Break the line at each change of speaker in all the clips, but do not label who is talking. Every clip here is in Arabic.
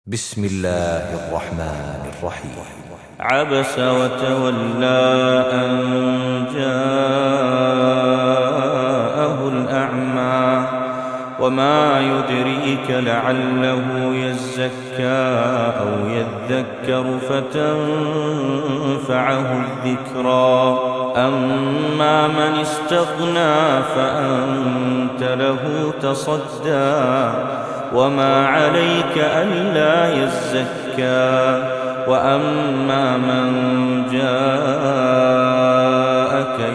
بسم الله الرحمن الرحيم.
عبس وتولى أن جاءه الأعمى وما يدريك لعله يزكى أو يذكر فتنفعه الذكرى أما من استغنى فأنت له تصدى وما عليك ألا يزكى وأما من جاءك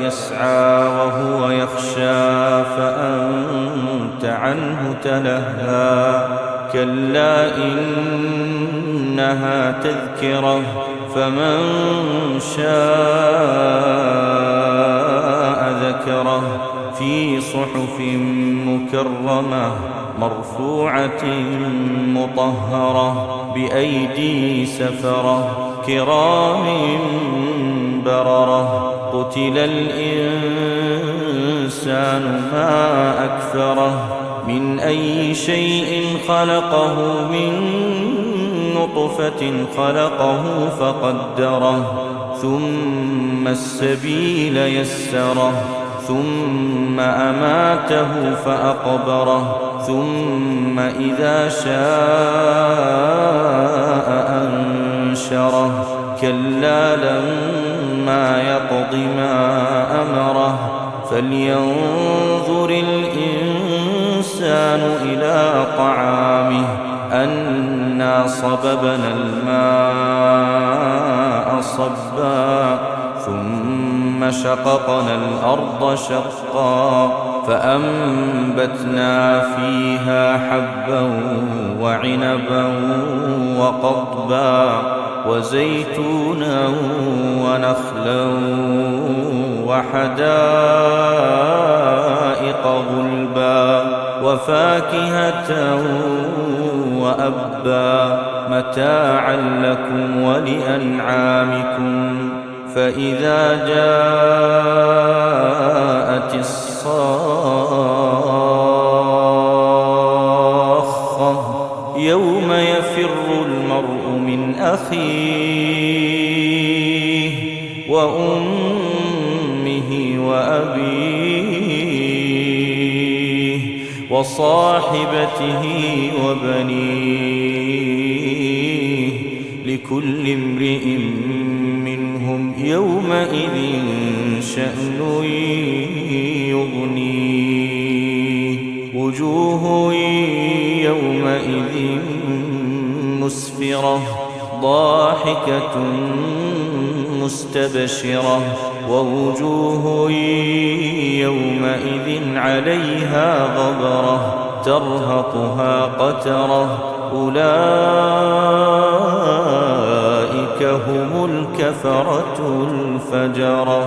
يسعى وهو يخشى فأنت عنه تلهى كلا إنها تذكرة فمن شاء ذكره في صحف مكرمة مرفوعة مطهرة بأيدي سفرة كرام بررة قتل الإنسان ما أكفره من أي شيء خلقه من نطفة خلقه فقدره ثم السبيل يسره ثم أماته فأقبره ثم إذا شاء أنشره كلا لما يقض ما أمره فلينظر الإنسان إلى طعامه أنا صببنا الماء صبا ثم شققنا الأرض شقا فأنبتنا فيها حبا وعنبا وقضبا وزيتونا ونخلا وحدائق غلبا وفاكهة وأبا متاعا لكم ولأنعامكم فإذا جاءت الصاخة يوم يفر المرء من أخيه وأمه وأبيه وصاحبته وبنيه لكل امرئ منهم يومئذ شأن يغنيه وجوه يومئذ مسفرة ضاحكة مستبشرة ووجوه يومئذ عليها غبرة ترهقها قترة أولئك هم الكفرة الفجرة.